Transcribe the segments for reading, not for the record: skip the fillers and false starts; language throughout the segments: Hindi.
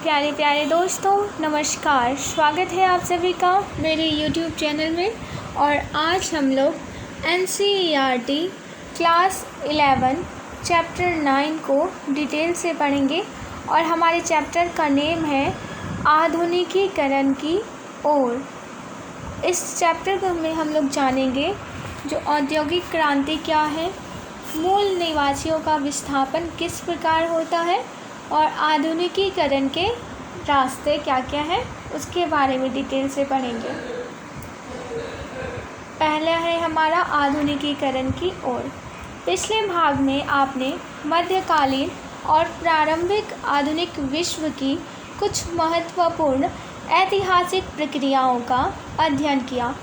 प्यारे प्यारे दोस्तों, नमस्कार। स्वागत है आप सभी का मेरे YouTube चैनल में। और आज हम लोग NCERT क्लास 11 चैप्टर 9 को डिटेल से पढ़ेंगे। और हमारे चैप्टर का नेम है आधुनिकीकरण की ओर। इस चैप्टर में हम लोग जानेंगे जो औद्योगिक क्रांति क्या है, मूल निवासियों का विस्थापन किस प्रकार होता है और आधुनिकीकरण के रास्ते क्या क्या हैं, उसके बारे में डिटेल से पढ़ेंगे। पहला है हमारा आधुनिकीकरण की ओर। पिछले भाग में आपने मध्यकालीन और प्रारंभिक आधुनिक विश्व की कुछ महत्वपूर्ण ऐतिहासिक प्रक्रियाओं का अध्ययन किया।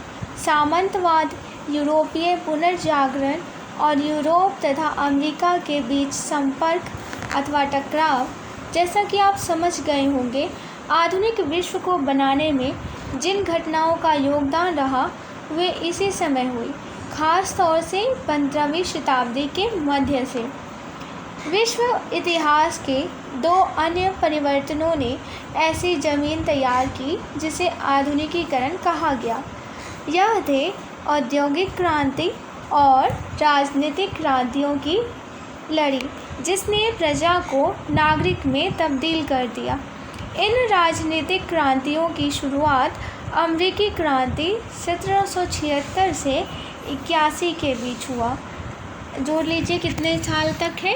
सामंतवाद, यूरोपीय पुनर्जागरण और यूरोप तथा अमेरिका के बीच संपर्क अथवा टकराव, जैसा कि आप समझ गए होंगे, आधुनिक विश्व को बनाने में जिन घटनाओं का योगदान रहा वे इसी समय हुई, खास तौर से 15वीं शताब्दी के मध्य से। विश्व इतिहास के दो अन्य परिवर्तनों ने ऐसी ज़मीन तैयार की जिसे आधुनिकीकरण कहा गया। यह थे औद्योगिक क्रांति और राजनीतिक क्रांतियों की लड़ी, जिसने प्रजा को नागरिक में तब्दील कर दिया। इन राजनीतिक क्रांतियों की शुरुआत अमेरिकी क्रांति 1776 से 81 के बीच हुआ। जोड़ लीजिए कितने साल तक है,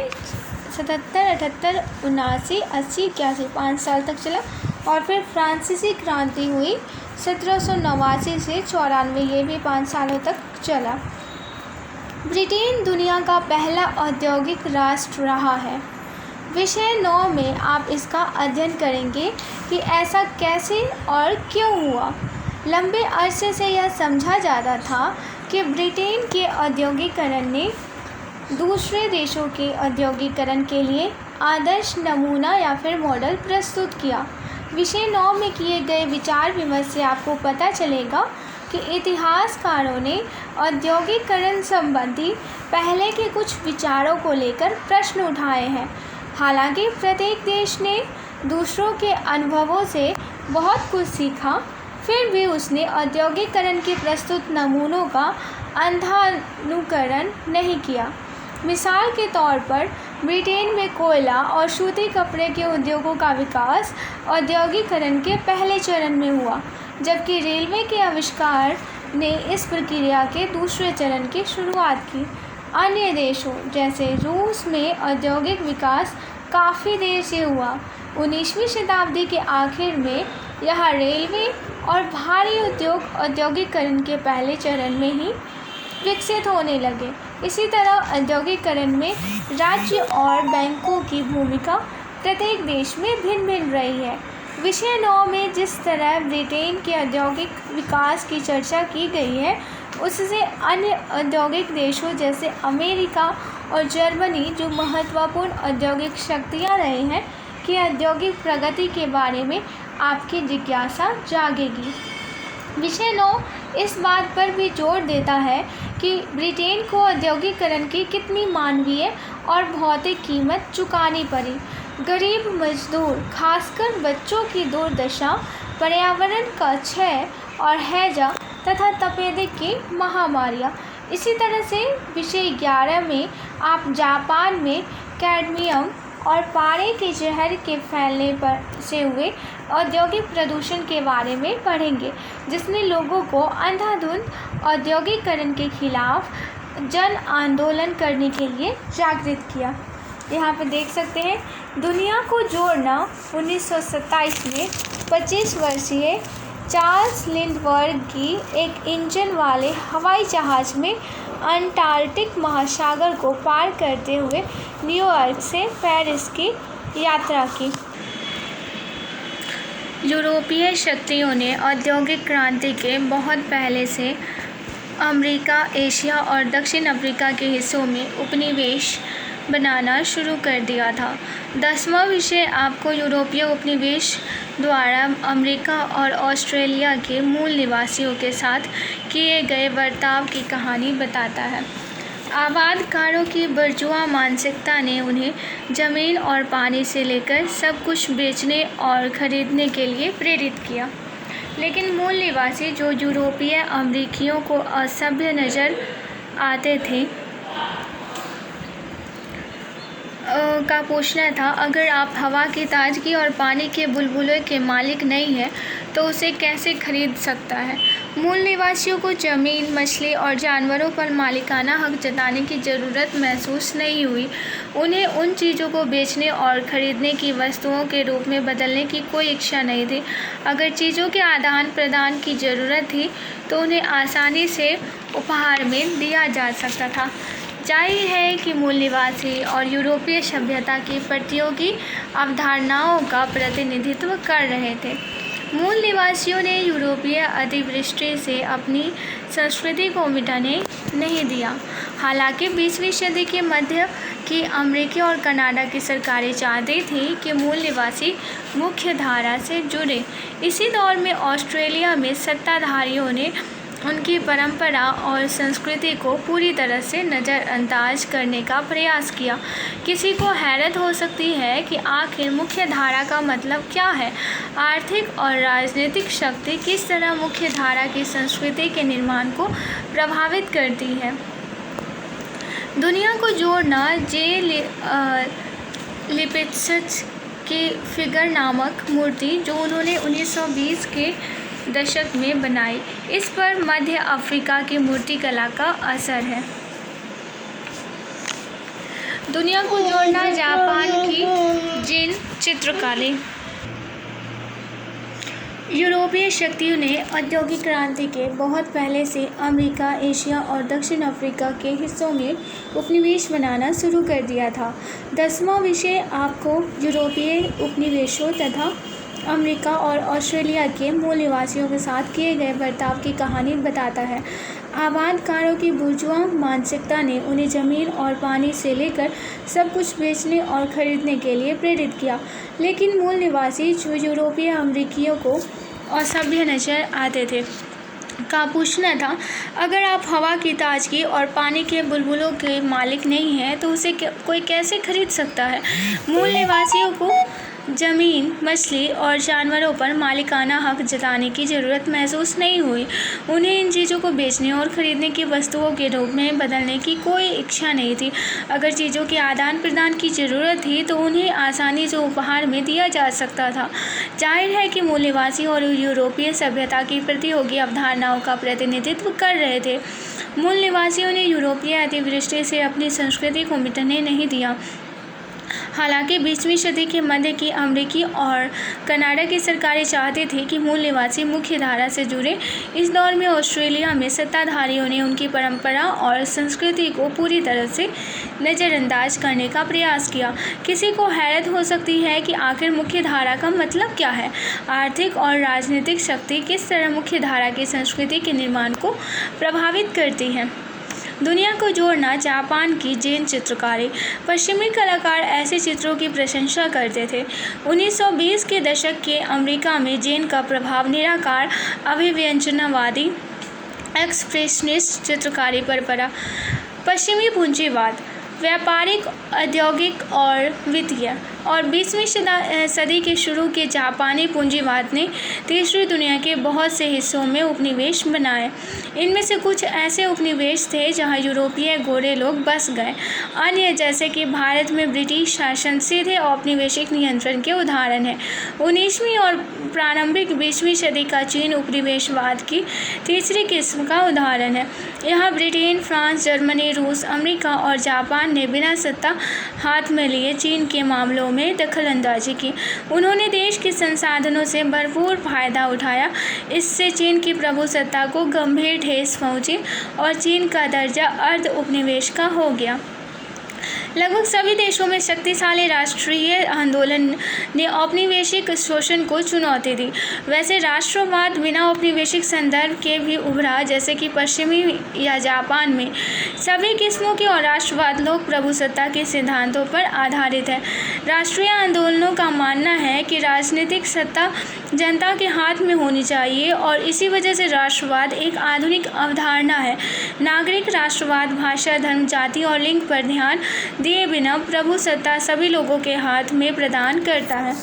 77, 78, 79, 80, 81, 5 साल तक चला। और फिर फ्रांसीसी क्रांति हुई 1789 से 94, ये भी 5 सालों तक चला। ब्रिटेन दुनिया का पहला औद्योगिक राष्ट्र रहा है। विषय 9 में आप इसका अध्ययन करेंगे कि ऐसा कैसे और क्यों हुआ। लंबे अरसे से यह समझा जाता था कि ब्रिटेन के औद्योगिकरण ने दूसरे देशों के औद्योगिकरण के लिए आदर्श नमूना या फिर मॉडल प्रस्तुत किया। विषय 9 में किए गए विचार विमर्श से आपको पता चलेगा कि इतिहासकारों ने औद्योगिकरण संबंधी पहले के कुछ विचारों को लेकर प्रश्न उठाए हैं। हालांकि प्रत्येक देश ने दूसरों के अनुभवों से बहुत कुछ सीखा, फिर भी उसने औद्योगिकरण के प्रस्तुत नमूनों का अंधानुकरण नहीं किया। मिसाल के तौर पर ब्रिटेन में कोयला और सूती कपड़े के उद्योगों का विकास औद्योगिकरण के पहले चरण में हुआ, जबकि रेलवे के आविष्कार ने इस प्रक्रिया के दूसरे चरण की शुरुआत की। अन्य देशों जैसे रूस में औद्योगिक विकास काफ़ी देर से हुआ। 19वीं शताब्दी के आखिर में यह रेलवे और भारी उद्योग औद्योगिकरण के पहले चरण में ही विकसित होने लगे। इसी तरह औद्योगिकरण में राज्य और बैंकों की भूमिका प्रत्येक देश में भिन्न भिन्न रही है। विषय 9 में जिस तरह ब्रिटेन के औद्योगिक विकास की चर्चा की गई है, उससे अन्य औद्योगिक देशों जैसे अमेरिका और जर्मनी, जो महत्वपूर्ण औद्योगिक शक्तियाँ रहे हैं, की औद्योगिक प्रगति के बारे में आपकी जिज्ञासा जागेगी। विषय 9 इस बात पर भी जोर देता है कि ब्रिटेन को औद्योगिकरण की कितनी मानवीय और भौतिक कीमत चुकानी पड़ी। गरीब मजदूर, खासकर बच्चों की दुर्दशा, पर्यावरण का क्षय और हैजा तथा तपेदिक की महामारियाँ। इसी तरह से विषय 11 में आप जापान में कैडमियम और पारे के जहर के फैलने पर से हुए औद्योगिक प्रदूषण के बारे में पढ़ेंगे, जिसने लोगों को अंधाधुंध औद्योगिकरण के खिलाफ जन आंदोलन करने के लिए जागृत किया। यहाँ पे देख सकते हैं, दुनिया को जोड़ना 1927 में 25 वर्षीय चार्ल्स लिंडबर्ग की एक इंजन वाले हवाई जहाज़ में अंटार्कटिक महासागर को पार करते हुए न्यूयॉर्क से पेरिस की यात्रा की। यूरोपीय शक्तियों ने औद्योगिक क्रांति के बहुत पहले से अमेरिका, एशिया और दक्षिण अफ्रीका के हिस्सों में उपनिवेश बनाना शुरू कर दिया था। 10वां विषय आपको यूरोपीय उपनिवेश द्वारा अमेरिका और ऑस्ट्रेलिया के मूल निवासियों के साथ किए गए बर्ताव की कहानी बताता है। आबादकारों की बुर्जुआ मानसिकता ने उन्हें ज़मीन और पानी से लेकर सब कुछ बेचने और खरीदने के लिए प्रेरित किया। लेकिन मूल निवासी जो यूरोपीय अमेरिकियों को असभ्य नज़र आते थे का पूछना था, अगर आप हवा की ताजगी और पानी के बुलबुले के मालिक नहीं हैं तो उसे कैसे खरीद सकता है। मूल निवासियों को ज़मीन, मछली और जानवरों पर मालिकाना हक जताने की ज़रूरत महसूस नहीं हुई। उन्हें उन चीज़ों को बेचने और खरीदने की वस्तुओं के रूप में बदलने की कोई इच्छा नहीं थी। अगर चीज़ों के आदान प्रदान की ज़रूरत थी तो उन्हें आसानी से उपहार में दिया जा सकता था। जाहिर है कि मूल निवासी और यूरोपीय सभ्यता की प्रतियोगी अवधारणाओं का प्रतिनिधित्व कर रहे थे। मूल निवासियों ने यूरोपीय अतिवृष्टि से अपनी संस्कृति को मिटाने नहीं दिया। हालांकि 20वीं सदी के मध्य की अमेरिकी और कनाडा की सरकारें चाहती थीं कि मूल निवासी मुख्य धारा से जुड़े। इसी दौर में ऑस्ट्रेलिया में सत्ताधारियों ने उनकी परंपरा और संस्कृति को पूरी तरह से नज़रअंदाज करने का प्रयास किया। किसी को हैरत हो सकती है कि आखिर मुख्य धारा का मतलब क्या है। आर्थिक और राजनीतिक शक्ति किस तरह मुख्य धारा की संस्कृति के निर्माण को प्रभावित करती है। दुनिया को जोड़ना जे लिपित्स्क की फिगर नामक मूर्ति जो उन्होंने 1920 के दशक में बनाई, इस पर मध्य अफ्रीका की मूर्तिकला का असर है। दुनिया को जोड़ना जापान की जिन चित्रकारी। यूरोपीय शक्तियों ने औद्योगिक क्रांति के बहुत पहले से अमेरिका, एशिया और दक्षिण अफ्रीका के हिस्सों में उपनिवेश बनाना शुरू कर दिया था। 10वां विषय आपको यूरोपीय उपनिवेशों तथा अमेरिका और ऑस्ट्रेलिया के मूल निवासियों के साथ किए गए बर्ताव की कहानी बताता है। आबादकारों की बुर्जुआ मानसिकता ने उन्हें ज़मीन और पानी से लेकर सब कुछ बेचने और खरीदने के लिए प्रेरित किया। लेकिन मूल निवासी जो यूरोपीय अमेरिकियों को असभ्य नज़र आते थे का पूछना था, अगर आप हवा की ताजगी और पानी के बुलबुलों के मालिक नहीं हैं तो उसे कोई कैसे खरीद सकता है। मूल निवासियों को ज़मीन, मछली और जानवरों पर मालिकाना हक जताने की ज़रूरत महसूस नहीं हुई। उन्हें इन चीज़ों को बेचने और खरीदने की वस्तुओं के रूप में बदलने की कोई इच्छा नहीं थी। अगर चीज़ों के आदान प्रदान की ज़रूरत थी तो उन्हें आसानी से उपहार में दिया जा सकता था। जाहिर है कि मूल निवासी और यूरोपीय सभ्यता की प्रतियोगी अवधारणाओं का प्रतिनिधित्व कर रहे थे। मूल निवासियों ने यूरोपीय अतिवृष्टि से अपनी संस्कृति को मिटने नहीं दिया। हालांकि 20वीं सदी के मध्य की अमेरिकी और कनाडा की सरकारें चाहती थी कि मूल निवासी मुख्य धारा से जुड़े। इस दौर में ऑस्ट्रेलिया में सत्ताधारियों ने उनकी परंपरा और संस्कृति को पूरी तरह से नज़रअंदाज करने का प्रयास किया। किसी को हैरत हो सकती है कि आखिर मुख्य धारा का मतलब क्या है। आर्थिक और राजनीतिक शक्ति किस तरह मुख्य धारा की संस्कृति के निर्माण को प्रभावित करती है। दुनिया को जोड़ना जापान की जैन चित्रकारी। पश्चिमी कलाकार ऐसे चित्रों की प्रशंसा करते थे। 1920 के दशक के अमेरिका में जैन का प्रभाव निराकार, अभिव्यंजनावादी, एक्सप्रेशनिस्ट चित्रकारी पर पड़ा। पश्चिमी पूंजीवाद, व्यापारिक, औद्योगिक और वित्तीय, और 20वीं सदी के शुरू के जापानी पूंजीवाद ने तीसरी दुनिया के बहुत से हिस्सों में उपनिवेश बनाए। इनमें से कुछ ऐसे उपनिवेश थे जहां यूरोपीय गोरे लोग बस गए। अन्य, जैसे कि भारत में ब्रिटिश शासन, सीधे औपनिवेशिक नियंत्रण के उदाहरण हैं। 19वीं और प्रारंभिक 20वीं सदी का चीन उपनिवेशवाद की तीसरी किस्म का उदाहरण है। यहाँ ब्रिटेन, फ्रांस, जर्मनी, रूस, अमेरिका और जापान ने बिना सत्ता हाथ में लिए चीन के मामलों में दखलंदाजी की। उन्होंने देश के संसाधनों से भरपूर फायदा उठाया। इससे चीन की प्रभुसत्ता को गंभीर ठेस पहुंची और चीन का दर्जा अर्ध उपनिवेश का हो गया। लगभग सभी देशों में शक्तिशाली राष्ट्रीय आंदोलन ने औपनिवेशिक शोषण को चुनौती दी। वैसे राष्ट्रवाद बिना औपनिवेशिक संदर्भ के भी उभरा, जैसे कि पश्चिमी या जापान में। सभी किस्मों के और राष्ट्रवाद लोक प्रभुसत्ता के सिद्धांतों पर आधारित है। राष्ट्रीय आंदोलनों का मानना है कि राजनीतिक सत्ता जनता के हाथ में होनी चाहिए और इसी वजह से राष्ट्रवाद एक आधुनिक अवधारणा है। नागरिक राष्ट्रवाद भाषा, धर्म, जाति और लिंग पर ध्यान दिए बिना प्रभुसत्ता सभी लोगों के हाथ में प्रदान करता है।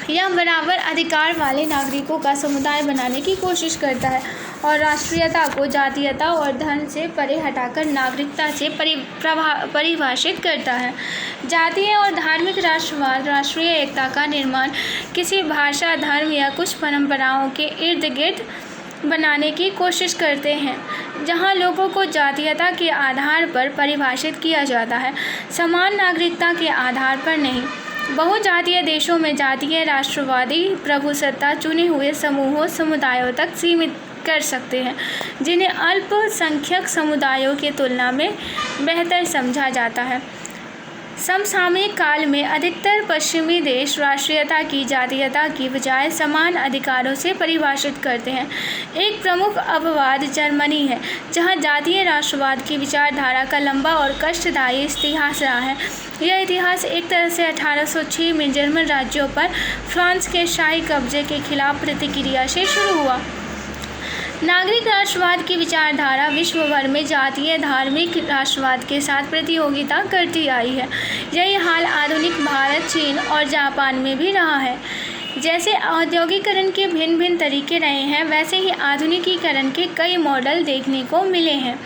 यह बराबर अधिकार वाले नागरिकों का समुदाय बनाने की कोशिश करता है और राष्ट्रीयता को जातीयता और धर्म से परे हटाकर नागरिकता से परिभाषित करता है। जातीय और धार्मिक राष्ट्रवाद राष्ट्रीय एकता का निर्माण किसी भाषा, धर्म या कुछ परंपराओं के इर्द गिर्द बनाने की कोशिश करते हैं, जहां लोगों को जातीयता के आधार पर परिभाषित किया जाता है, समान नागरिकता के आधार पर नहीं। बहुजातीय देशों में जातीय राष्ट्रवादी प्रभुसत्ता चुने हुए समूहों, समुदायों तक सीमित कर सकते हैं, जिन्हें अल्पसंख्यक समुदायों की तुलना में बेहतर समझा जाता है। समसामयिक काल में अधिकतर पश्चिमी देश राष्ट्रीयता की जातीयता की बजाय समान अधिकारों से परिभाषित करते हैं। एक प्रमुख अपवाद जर्मनी है, जहां जातीय राष्ट्रवाद की विचारधारा का लंबा और कष्टदायी इतिहास रहा है। यह इतिहास एक तरह से 1806 में जर्मन राज्यों पर फ्रांस के शाही कब्जे के खिलाफ प्रतिक्रिया से शुरू हुआ। नागरिक राष्ट्रवाद की विचारधारा विश्व भर में जातीय धार्मिक राष्ट्रवाद के साथ प्रतियोगिता करती आई है। यही हाल आधुनिक भारत, चीन और जापान में भी रहा है। जैसे औद्योगिकरण के भिन्न भिन्न तरीके रहे हैं, वैसे ही आधुनिकीकरण के कई मॉडल देखने को मिले हैं।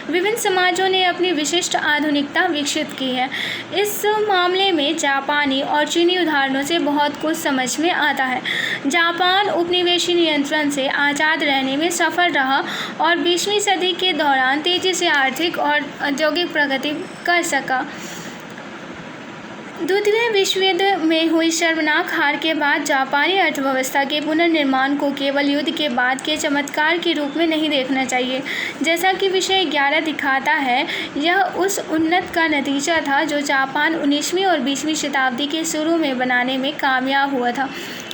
विभिन्न समाजों ने अपनी विशिष्ट आधुनिकता विकसित की है। इस मामले में जापानी और चीनी उदाहरणों से बहुत कुछ समझ में आता है। जापान उपनिवेशी नियंत्रण से आज़ाद रहने में सफल रहा और 20वीं सदी के दौरान तेज़ी से आर्थिक और औद्योगिक प्रगति कर सका। द्वितीय विश्व युद्ध में हुई शर्मनाक हार के बाद जापानी अर्थव्यवस्था के पुनर्निर्माण को केवल युद्ध के बाद के चमत्कार के रूप में नहीं देखना चाहिए। जैसा कि विषय 11 दिखाता है, यह उस उन्नति का नतीजा था जो जापान 19वीं और 20वीं शताब्दी के शुरू में बनाने में कामयाब हुआ था।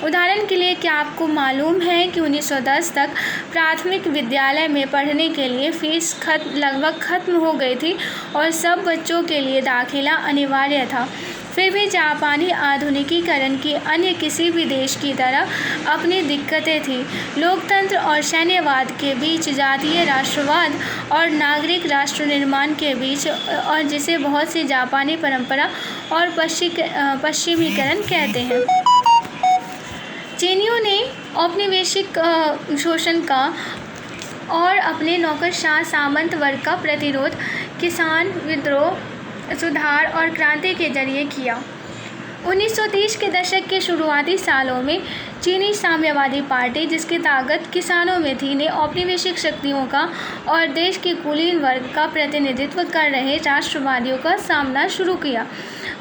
उदाहरण के लिए, क्या आपको मालूम है कि 1910 तक प्राथमिक विद्यालय में पढ़ने के लिए फीस लगभग खत्म हो गई थी और सब बच्चों के लिए दाखिला अनिवार्य था। फिर भी जापानी आधुनिकीकरण की अन्य किसी भी देश की तरह अपनी दिक्कतें थीं। लोकतंत्र और सैन्यवाद के बीच जातीय राष्ट्रवाद और नागरिक राष्ट्र निर्माण के बीच, और जिसे बहुत सी जापानी परंपरा और पश्चिमीकरण कहते हैं। चीनियों ने औपनिवेशिक शोषण का और अपने नौकरशाह सामंत वर्ग का प्रतिरोध किसान विद्रोह, सुधार और क्रांति के जरिए किया। 1930 के दशक के शुरुआती सालों में चीनी साम्यवादी पार्टी, जिसकी ताकत किसानों में थी, ने औपनिवेशिक शक्तियों का और देश के कुलीन वर्ग का प्रतिनिधित्व कर रहे राष्ट्रवादियों का सामना शुरू किया।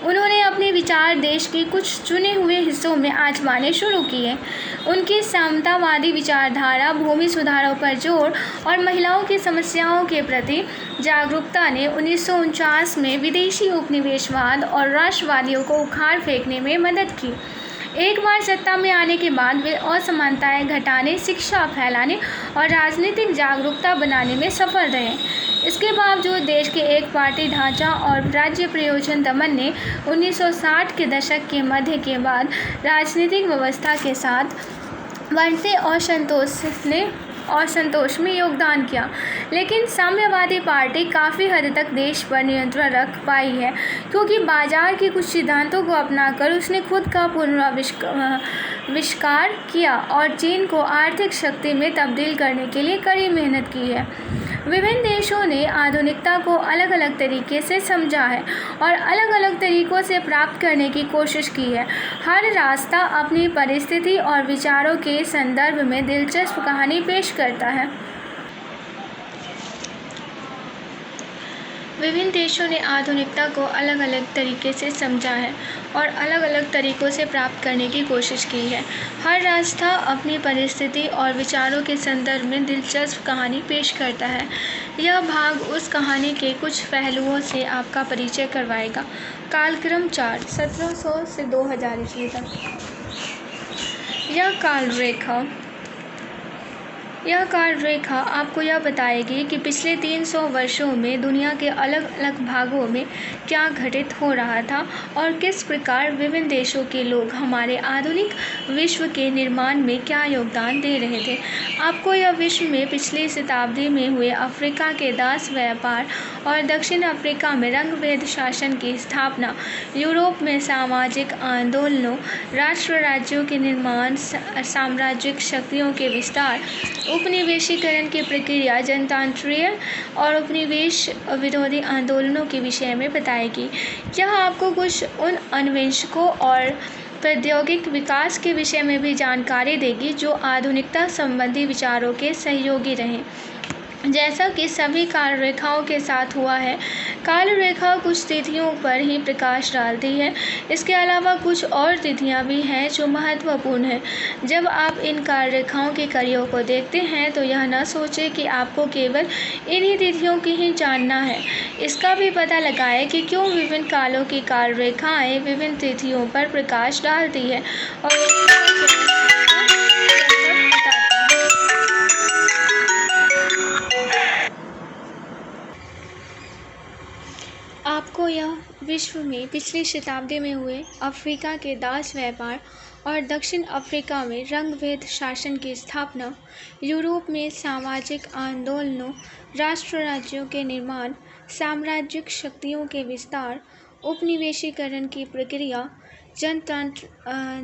उन्होंने अपने विचार देश के कुछ चुने हुए हिस्सों में आजमाने शुरू किए। उनकी समतावादी विचारधारा, भूमि सुधारों पर जोर और महिलाओं की समस्याओं के प्रति जागरूकता ने 1949 में विदेशी उपनिवेशवाद और राष्ट्रवादियों को उखाड़ फेंकने में मदद की। एक बार सत्ता में आने के बाद वे असमानताएं घटाने, शिक्षा फैलाने और राजनीतिक जागरूकता बनाने में सफल रहे। इसके बावजूद देश के एक पार्टी ढांचा और राज्य प्रयोजन दमन ने 1960 के दशक के मध्य के बाद राजनीतिक व्यवस्था के साथ बढ़ते असंतोष में योगदान किया। लेकिन साम्यवादी पार्टी काफ़ी हद तक देश पर नियंत्रण रख पाई है, क्योंकि बाजार के कुछ सिद्धांतों को अपनाकर उसने खुद का पुनराविष्कार किया और चीन को आर्थिक शक्ति में तब्दील करने के लिए कड़ी मेहनत की है। विभिन्न देशों ने आधुनिकता को अलग अलग तरीके से समझा है और अलग अलग तरीकों से प्राप्त करने की कोशिश की है। हर रास्ता अपनी परिस्थिति और विचारों के संदर्भ में दिलचस्प कहानी पेश करता है। विभिन्न देशों ने आधुनिकता को अलग अलग तरीके से समझा है और अलग अलग तरीकों से प्राप्त करने की कोशिश की है। हर रास्ता अपनी परिस्थिति और विचारों के संदर्भ में दिलचस्प कहानी पेश करता है। यह भाग उस कहानी के कुछ पहलुओं से आपका परिचय करवाएगा। कालक्रम 4 1700 से 2000 ईस्वी तक। यह काल रेखा आपको यह बताएगी कि पिछले 300 वर्षों में दुनिया के अलग अलग भागों में क्या घटित हो रहा था और किस प्रकार विभिन्न देशों के लोग हमारे आधुनिक विश्व के निर्माण में क्या योगदान दे रहे थे। आपको यह विश्व में पिछली शताब्दी में हुए अफ्रीका के दास व्यापार और दक्षिण अफ्रीका में रंगभेद शासन की स्थापना, यूरोप में सामाजिक आंदोलनों, राष्ट्र राज्यों के निर्माण, साम्राज्यिक शक्तियों के विस्तार, उपनिवेशीकरण की प्रक्रिया, जनतांत्रिक और उपनिवेश विरोधी आंदोलनों के विषय में बताएगी। यह आपको कुछ उन अन्वेषकों और प्रौद्योगिक विकास के विषय में भी जानकारी देगी जो आधुनिकता संबंधी विचारों के सहयोगी रहे। जैसा कि सभी काल रेखाओं के साथ हुआ है, काल रेखा कुछ तिथियों पर ही प्रकाश डालती है। इसके अलावा कुछ और तिथियां भी हैं जो महत्वपूर्ण हैं। जब आप इन काल रेखाओं के कार्यों को देखते हैं तो यह न सोचें कि आपको केवल इन्हीं तिथियों की ही जानना है। इसका भी पता लगाएं कि क्यों विभिन्न कालों की काल रेखाएं विभिन्न तिथियों पर प्रकाश डालती है और आपको यह विश्व में पिछली शताब्दी में हुए अफ्रीका के दास व्यापार और दक्षिण अफ्रीका में रंगभेद शासन की स्थापना, यूरोप में सामाजिक आंदोलनों, राष्ट्र राज्यों के निर्माण, साम्राज्यिक शक्तियों के विस्तार, उपनिवेशीकरण की प्रक्रिया,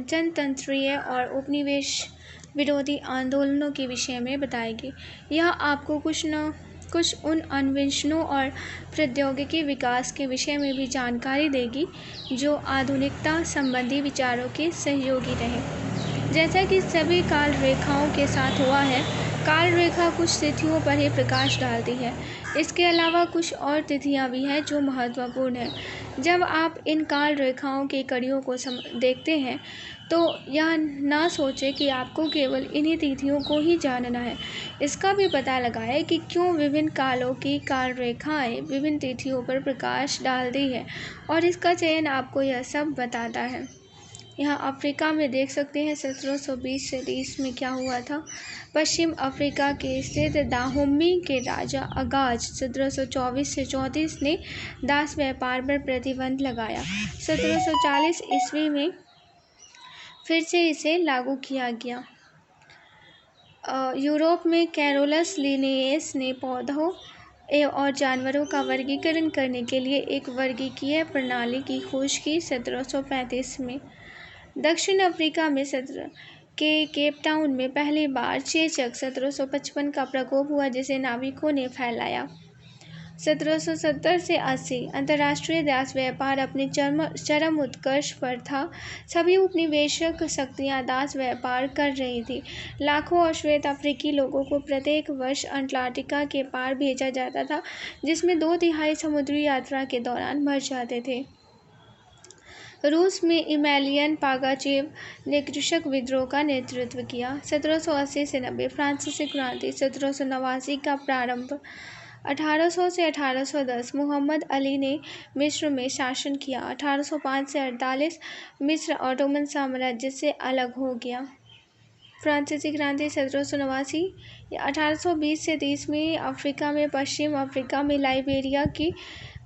जनतंत्रीय और उपनिवेश विरोधी आंदोलनों के विषय में बताएगी। यह आपको कुछ उन अन्वेषणों और प्रौद्योगिकी विकास के विषय में भी जानकारी देगी जो आधुनिकता संबंधी विचारों के सहयोगी रहे। जैसा कि सभी काल रेखाओं के साथ हुआ है, काल रेखा कुछ तिथियों पर ही प्रकाश डालती है। इसके अलावा कुछ और तिथियां भी हैं जो महत्वपूर्ण हैं। जब आप इन काल रेखाओं के कड़ियों को देखते हैं तो यह ना सोचें कि आपको केवल इन्हीं तिथियों को ही जानना है। इसका भी पता लगाएं कि क्यों विभिन्न कालों की काल रेखाएं विभिन्न तिथियों पर प्रकाश डालती है और इसका चयन आपको यह सब बताता है। यहाँ अफ्रीका में देख सकते हैं 1720 से 30 में क्या हुआ था। पश्चिम अफ्रीका के स्थित दाहोमी के राजा अगाज 1724 से 34 ने दास व्यापार पर प्रतिबंध लगाया। 1740 ईस्वी में फिर से इसे लागू किया गया। यूरोप में कैरोलस लिनेयस ने पौधों और जानवरों का वर्गीकरण करने के लिए एक वर्गीकीय प्रणाली की खोज की 1735 में। दक्षिण अफ्रीका में केप टाउन में पहली बार चेचक 1755 का प्रकोप हुआ जिसे नाविकों ने फैलाया। 1770 से 80 अंतर्राष्ट्रीय दास व्यापार अपने चरम उत्कर्ष पर था। सभी उपनिवेशक शक्तियां दास व्यापार कर रही थी। लाखों अश्वेत अफ्रीकी लोगों को प्रत्येक वर्ष अंटार्कटिका के पार भेजा जाता था, जिसमें 2/3 समुद्री यात्रा के दौरान मर जाते थे। रूस में इमैलियन पागाचेव ने कृषक विद्रोह का नेतृत्व किया। 1780 से 90 फ्रांसीसी क्रांति। 1789 का प्रारंभ। 1800 से 1810 मोहम्मद अली ने मिस्र में शासन किया। 1805 से 48 मिस्र ऑटोमन साम्राज्य से अलग हो गया। फ्रांसीसी क्रांति 1789। 1820 से 30 में अफ्रीका में पश्चिम अफ्रीका में लाइबेरिया की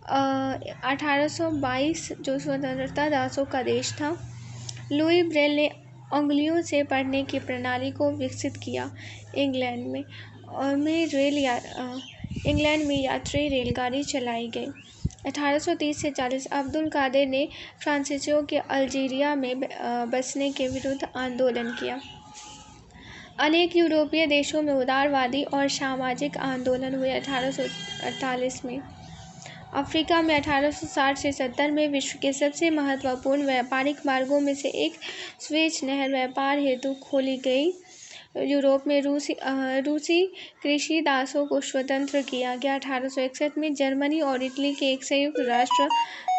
1822 जो स्वतंत्रता दासों का देश था। लुई ब्रेल ने उंगलियों से पढ़ने की प्रणाली को विकसित किया। इंग्लैंड में यात्री रेलगाड़ी चलाई गई। 1830 से 40 अब्दुल कादिर ने फ्रांसीसियों के अल्जीरिया में बसने के विरुद्ध आंदोलन किया। अनेक यूरोपीय देशों में उदारवादी और सामाजिक आंदोलन हुए। 1848 में अफ्रीका में 1860 से 70 में विश्व के सबसे महत्वपूर्ण व्यापारिक मार्गों में से एक स्वेज नहर व्यापार हेतु खोली गई। यूरोप में रूसी कृषि दासों को स्वतंत्र किया गया। 1861 में जर्मनी और इटली के एक संयुक्त राष्ट्र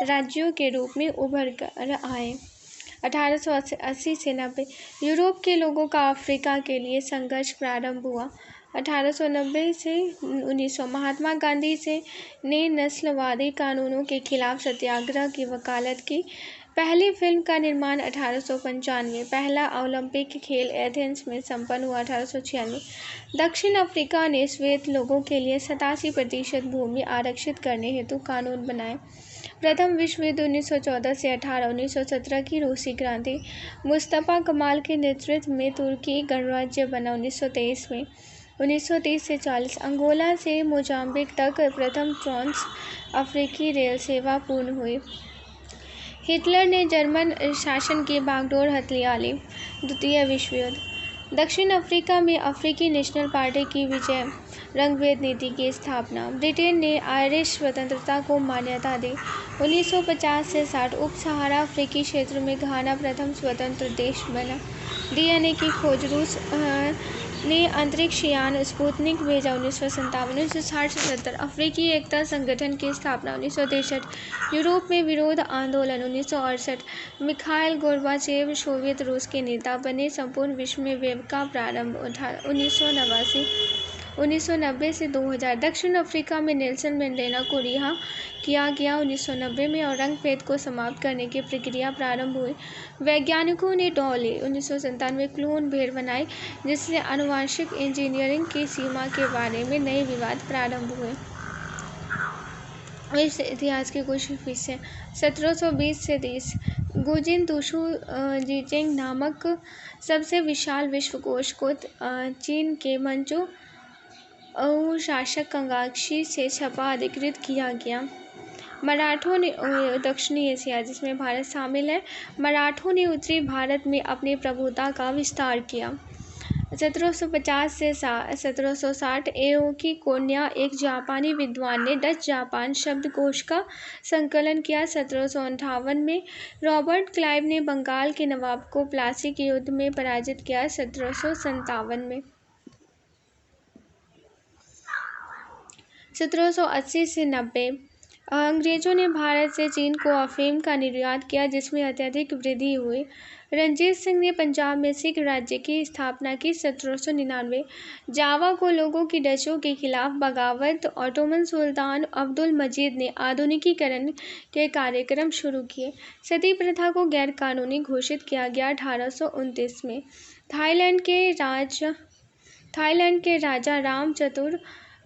राज्यों के रूप में उभर कर आए। 1880 से 90 यूरोप के लोगों का अफ्रीका के लिए संघर्ष प्रारंभ हुआ। 1890 से 1900 महात्मा गांधी ने नस्लवादी कानूनों के खिलाफ सत्याग्रह की वकालत की। पहली फिल्म का निर्माण 1895। पहला ओलंपिक खेल एथेंस में संपन्न हुआ 1896। दक्षिण अफ्रीका ने श्वेत लोगों के लिए 87% भूमि आरक्षित करने हेतु कानून बनाए। प्रथम विश्व युद्ध 1914 से 18। 1917 की रूसी क्रांति मुस्तफा कमाल के नेतृत्व में तुर्की गणराज्य बना। 1923 में 1930 से 40 अंगोला से मोजाम्बिक तक प्रथम ट्रांस अफ्रीकी रेल सेवा पूर्ण हुई। हिटलर ने जर्मन शासन की बागडोर हथिया ली। द्वितीय विश्व युद्ध। दक्षिण अफ्रीका में अफ्रीकी नेशनल पार्टी की विजय। रंगभेद नीति की स्थापना। ब्रिटेन ने आयरिश स्वतंत्रता को मान्यता दी। 1950 से 60 उप सहारा अफ्रीकी क्षेत्र में घाना प्रथम स्वतंत्र देश बना। डीएनए की खोज। रूस ने अंतरिक्ष यान स्पुतनिक भेजा। 1957। 1960 से 70 अफ्रीकी एकता संगठन की स्थापना। 1963 यूरोप में विरोध आंदोलन। 1968 मिखाइल गोर्बाचेव सोवियत रूस के नेता बने। संपूर्ण विश्व में वेब का प्रारंभ। 1990 से 2000 दक्षिण अफ्रीका में नेल्सन मंडेला को रिहा किया गया 1990 में और रंगभेद को समाप्त करने की प्रक्रिया प्रारंभ हुई। वैज्ञानिकों ने डॉली 1997 क्लोन भेड़ बनाई जिससे आनुवंशिक इंजीनियरिंग की सीमा के बारे में नए विवाद प्रारंभ हुए। इस इतिहास के कुछ हिस्से 1720 से 30 गुजिन तुशु जीचेंग नामक सबसे विशाल विश्वकोश को चीन के मंचू शासक कंगाक्षी से छपा अधिकृत किया गया। मराठों ने दक्षिणी एशिया जिसमें भारत शामिल है। मराठों ने उत्तरी भारत में अपनी प्रभुता का विस्तार किया। 1750 से 1760 एओकी कोन्या एक जापानी विद्वान ने डच जापान शब्दकोश का संकलन किया। 1758 में रॉबर्ट क्लाइव ने बंगाल के नवाब को प्लासी के युद्ध में पराजित किया। 1757 में 1780 से 90 अंग्रेजों ने भारत से चीन को अफीम का निर्यात किया जिसमें अत्यधिक वृद्धि हुई। रंजीत सिंह ने पंजाब में सिख राज्य की स्थापना की। 1799 जावा को लोगों की डचों के खिलाफ बगावत। ऑटोमन सुल्तान अब्दुल मजीद ने आधुनिकीकरण के कार्यक्रम शुरू किए। सती प्रथा को गैर कानूनी घोषित किया गया। 1829 में थाईलैंड के राजा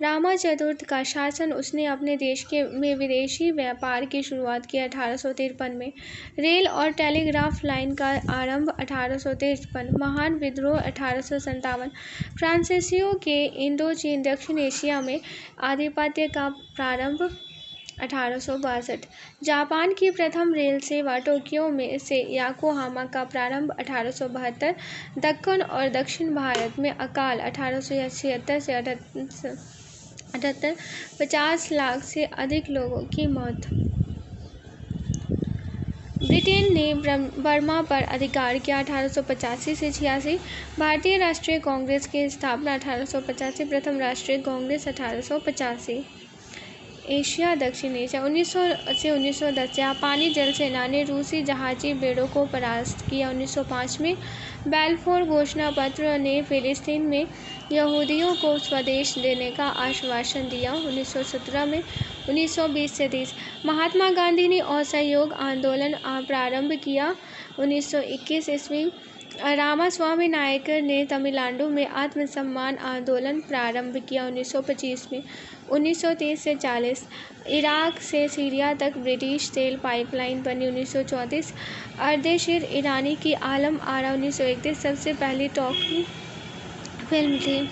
रामा चतुर्थ का शासन उसने अपने देश में विदेशी व्यापार की शुरुआत की। 1853 में रेल और टेलीग्राफ लाइन का आरंभ। 1853 महान विद्रोह। 1857 फ्रांसीसियों के इंडो चीन दक्षिण एशिया में आधिपत्य का प्रारंभ। 1862 जापान की प्रथम रेल सेवा टोक्यो में से याकोहामा का प्रारंभ। 1872 दक्कन और दक्षिण भारत में अकाल। 1876 से 78 50 लाख से अधिक लोगों की मौत। ब्रिटेन ने बर्मा पर अधिकार किया। 1885 से 86 भारतीय राष्ट्रीय कांग्रेस की स्थापना। 1885 प्रथम राष्ट्रीय कांग्रेस। 1885 एशिया दक्षिण एशिया 1900 से 1910 जापानी जल सेना ने रूसी जहाजी बेड़ों को परास्त किया। 1905 में बैलफोर घोषणा पत्र ने फिलिस्तीन में यहूदियों को स्वदेश देने का आश्वासन दिया। 1917 में 1920 से 30 महात्मा गांधी ने असहयोग आंदोलन प्रारंभ किया। 1921 ईस्वी रामास्वामी नायकर ने तमिलनाडु में आत्मसम्मान आंदोलन प्रारंभ किया। 1925 में 1930 से 40 इराक से सीरिया तक ब्रिटिश तेल पाइपलाइन बनी। 1934 अर्देशीर ईरानी की आलम आरा 1931 सबसे पहली टॉकी फिल्म थी।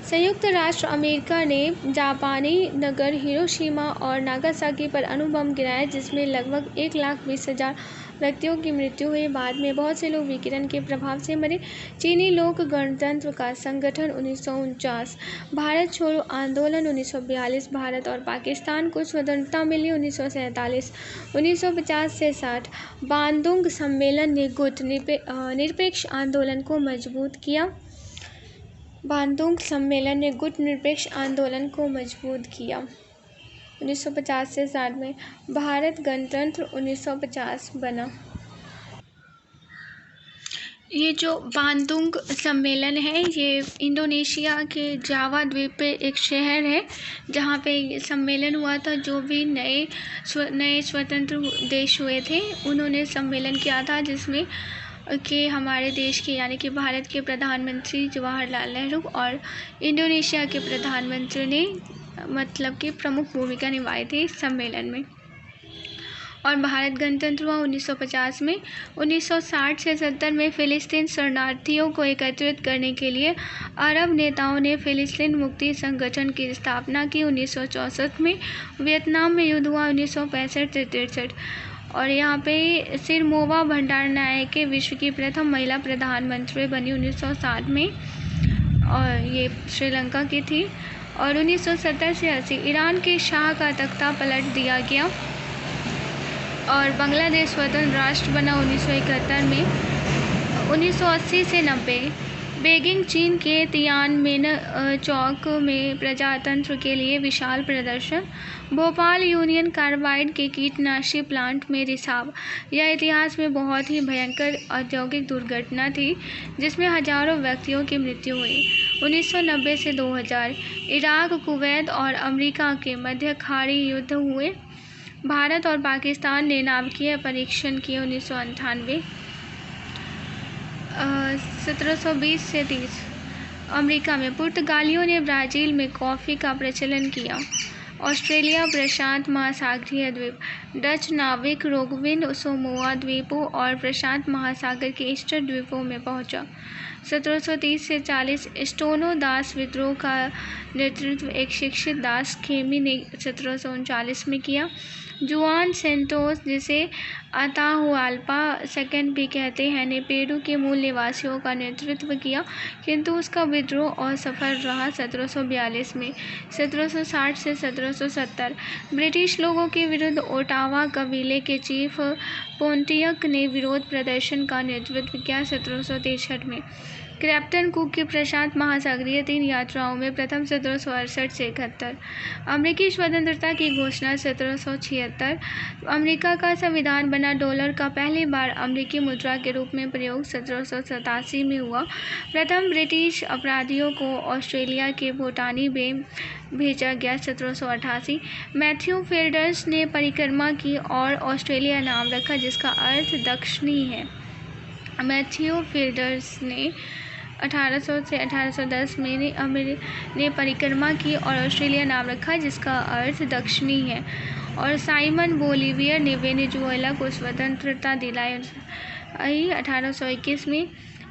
संयुक्त राष्ट्र अमेरिका ने जापानी नगर हिरोशिमा और नागासाकी पर अणु बम गिराया जिसमें लगभग 1,20,000 व्यक्तियों की मृत्यु हुई। बाद में बहुत से लोग विकिरण के प्रभाव से मरे। चीनी लोक गणतंत्र का संगठन 1949 भारत छोड़ो आंदोलन 1942 भारत और पाकिस्तान को स्वतंत्रता मिली। 1947 1950 से 60 बांदुंग सम्मेलन ने गुट निरपेक्ष आंदोलन को मजबूत किया। बांदुंग सम्मेलन ने गुटनिरपेक्ष आंदोलन को मजबूत किया। 1950 से 60 में भारत गणतंत्र 1950 बना। ये जो बांदुंग सम्मेलन है ये इंडोनेशिया के जावा द्वीप पे एक शहर है जहाँ पे ये सम्मेलन हुआ था। जो भी नए स्वतंत्र देश हुए थे उन्होंने सम्मेलन किया था, जिसमें कि हमारे देश के यानी कि भारत के प्रधानमंत्री जवाहरलाल नेहरू और इंडोनेशिया के प्रधानमंत्री ने मतलब कि प्रमुख भूमिका निभाई थी इस सम्मेलन में। और भारत गणतंत्र हुआ 1950 में। 1960 से 70 में फ़िलिस्तीन शरणार्थियों को एकत्रित करने के लिए अरब नेताओं ने फ़िलिस्तीन मुक्ति संगठन की स्थापना की। 1964 में वियतनाम में युद्ध हुआ 1965 से 63। और यहाँ पे सिरमोवा भंडारनायके विश्व की प्रथम महिला प्रधानमंत्री बनी 1960 में, और ये श्रीलंका की थी। और 1970 से 80 ईरान के शाह का तख्ता पलट दिया गया और बांग्लादेश स्वतंत्र राष्ट्र बना 1971 में। 1980 से 90 बेजिंग चीन के तियानमेन चौक में प्रजातंत्र के लिए विशाल प्रदर्शन। भोपाल यूनियन कार्बाइड के कीटनाशी प्लांट में रिसाव। यह इतिहास में बहुत ही भयंकर औद्योगिक दुर्घटना थी जिसमें हजारों व्यक्तियों की मृत्यु हुई। 1990 से 2000 इराक, कुवैत और अमेरिका के मध्य खाड़ी युद्ध हुए। भारत और पाकिस्तान ने नाभिकीय परीक्षण किए 1998। 1720 से 30 अमेरिका में पुर्तगालियों ने ब्राज़ील में कॉफ़ी का प्रचलन किया। ऑस्ट्रेलिया प्रशांत महासागरीय द्वीप। डच नाविक रोगविन सोमोआ द्वीपों और प्रशांत महासागर के ईस्टर द्वीपों में पहुंचा। 1730 से 40 स्टोनो दास विद्रोह का नेतृत्व एक शिक्षित दास खेमी ने 1739 में किया। जुआन सेंटोस, जिसे अताहुआल्पा सेकंड भी कहते हैं, ने पेरू के मूल निवासियों का नेतृत्व किया, किंतु उसका विद्रोह असफल रहा। 1742 में 1760 से 1770 ब्रिटिश लोगों के विरुद्ध ओटावा कबीले के चीफ पोंटियक ने विरोध प्रदर्शन का नेतृत्व किया। 1763 में कैप्टन कुक की प्रशांत महासागरीय 3 यात्राओं में प्रथम 1768 से 71। अमेरिकी स्वतंत्रता की घोषणा 1776। अमेरिका का संविधान बना। डॉलर का पहली बार अमेरिकी मुद्रा के रूप में प्रयोग 1787 में हुआ। प्रथम ब्रिटिश अपराधियों को ऑस्ट्रेलिया के बोटानी बे भेजा गया 1788। मैथ्यू फील्डर्स ने परिक्रमा की और ऑस्ट्रेलिया नाम रखा जिसका अर्थ दक्षिणी है। मैथ्यू फील्डर्स ने 1800 से 1810 में ने परिक्रमा की और ऑस्ट्रेलिया नाम रखा जिसका अर्थ दक्षिणी है। और साइमन बोलिवियर ने वेनेजुएला को स्वतंत्रता दिलाई 1821 में।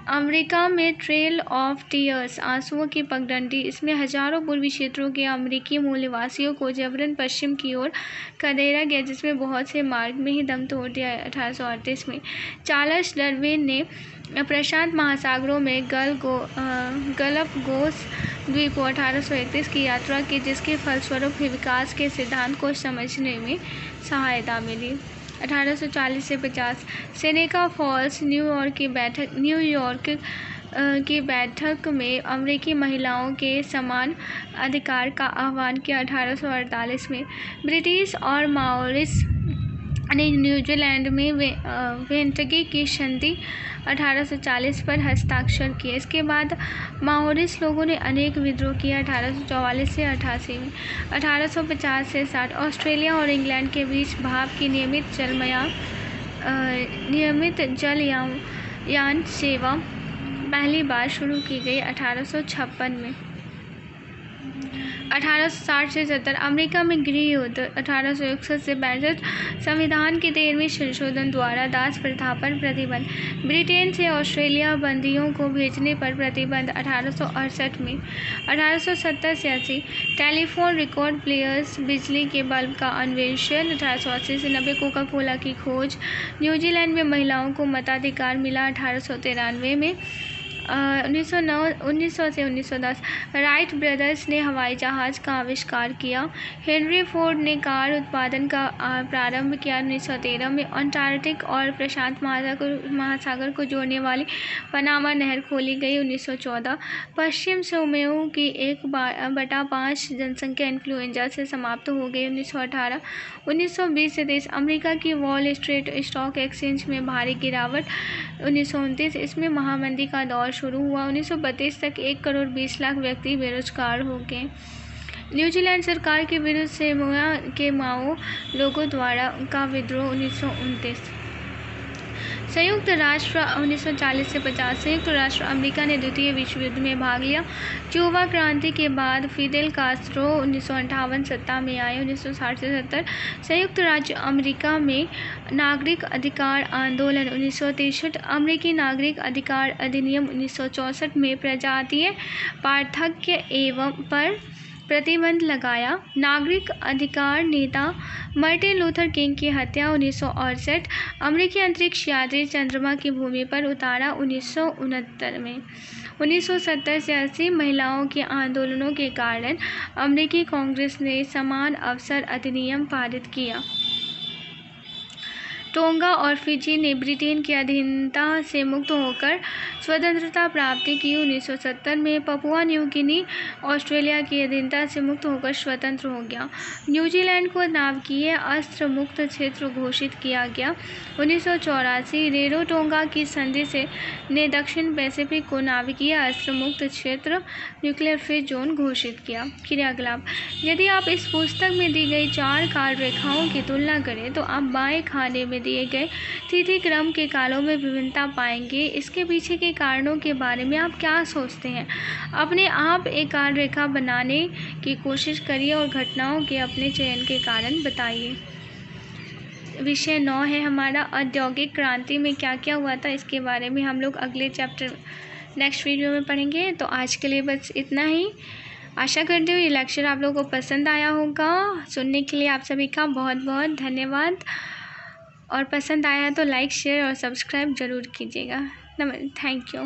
अमेरिका में ट्रेल ऑफ टीयर्स, आंसुओं की पगडंडी, इसमें हजारों पूर्वी क्षेत्रों के अमेरिकी मूल निवासियों को जबरन पश्चिम की ओर खदेड़ा गया, जिसमें बहुत से मार्ग में ही दम तोड़ दिया। 1838 में चार्ल्स डार्विन ने प्रशांत महासागरों में गलपगोस द्वीपों 1831 की यात्रा की, जिसके फलस्वरूप विकास के सिद्धांत को समझने में सहायता मिली। 1840 से 50 सेनेका फॉल्स, न्यूयॉर्क की बैठक में अमेरिकी महिलाओं के समान अधिकार का आह्वान किया। 1848 में ब्रिटिश और माओरिस ने न्यूजीलैंड में वेंटगी की संधि 1840 पर हस्ताक्षर किए। इसके बाद माओरिस लोगों ने अनेक विद्रोह किए। 1844 से 88 में 1850 से 60 ऑस्ट्रेलिया और इंग्लैंड के बीच भाप की नियमित जलयान सेवा पहली बार शुरू की गई 1856 में। 1860 से 70 अमेरिका में गृह युद्ध। 1861 से 62 संविधान के 13वें संशोधन द्वारा दास प्रथा पर प्रतिबंध। ब्रिटेन से ऑस्ट्रेलिया बंदियों को भेजने पर प्रतिबंध 1868 में। 1870 से 80 टेलीफोन रिकॉर्ड प्लेयर्स, बिजली के बल्ब का अन्वेषण। 1880 से 90 कोका कोला की खोज। न्यूजीलैंड में महिलाओं को मताधिकार मिला 1893 में। 1900 से 1910 राइट ब्रदर्स ने हवाई जहाज़ का आविष्कार किया। हेनरी फोर्ड ने कार उत्पादन का प्रारंभ किया। 1913 में अंटार्कटिक और प्रशांत महासागर को जोड़ने वाली पनामा नहर खोली गई। 1914 पश्चिम सोमेउ की 1/5 जनसंख्या इन्फ्लुएंजा से समाप्त हो गई। 1918 1920 से 23 अमेरिका की वॉल स्ट्रीट स्टॉक एक्सचेंज में भारी गिरावट। 1929 इसमें महामंदी का दौर शुरू हुआ। 1932 तक 1 करोड़ 20 लाख व्यक्ति बेरोजगार हो गए। न्यूजीलैंड सरकार के विरुद्ध सेमोआ के माओ लोगों द्वारा का विद्रोह। 1929 संयुक्त राष्ट्र 1940 से 50 संयुक्त राष्ट्र अमेरिका ने द्वितीय विश्व युद्ध में भाग लिया। क्यूबा क्रांति के बाद फिदेल कास्ट्रो 1958 सत्ता में आए। 1960 से 70 संयुक्त राज्य अमेरिका में नागरिक अधिकार आंदोलन। 1963 अमेरिकी नागरिक अधिकार अधिनियम। 1964 में प्रजातीय पार्थक्य एवं पर प्रतिबंध लगाया। नागरिक अधिकार नेता मार्टिन लूथर किंग की हत्या। 1968 अमेरिकी अंतरिक्ष यात्री चंद्रमा की भूमि पर उतारा। 1969 में 1970 से 80 महिलाओं के आंदोलनों के कारण अमेरिकी कांग्रेस ने समान अवसर अधिनियम पारित किया। टोंगा और फिजी ने ब्रिटेन की अधीनता से मुक्त होकर स्वतंत्रता प्राप्त की। 1970 में पपुआ न्यू गिनी ऑस्ट्रेलिया की अधीनता से मुक्त होकर स्वतंत्र हो गया। न्यूजीलैंड को नाभिकीय अस्त्र मुक्त क्षेत्र घोषित किया गया। 1984 रेरोटोंगा की संधि से ने दक्षिण पैसिफिक को नाभिकीय अस्त्र मुक्त क्षेत्र न्यूक्लियर फ्री जोन घोषित किया। क्रियाकलाप यदि आप इस पुस्तक में दी गई 4 काल रेखाओं की तुलना करें तो आप बाएं खाने में दिए गए तिथि क्रम के कालों में विभिन्नता पाएंगे। इसके पीछे के कारणों के बारे में आप क्या सोचते हैं? अपने आप एक काल रेखा बनाने की कोशिश करिए और घटनाओं के अपने चयन के कारण बताइए। विषय 9 है हमारा औद्योगिक क्रांति में क्या क्या हुआ था। इसके बारे में हम लोग अगले चैप्टर नेक्स्ट वीडियो में पढ़ेंगे। तो आज के लिए बस इतना ही। आशा करती हूँ ये लेक्चर आप लोगों को पसंद आया होगा। सुनने के लिए आप सभी का बहुत बहुत धन्यवाद और पसंद आया तो लाइक शेयर और सब्सक्राइब ज़रूर कीजिएगा। Thank you.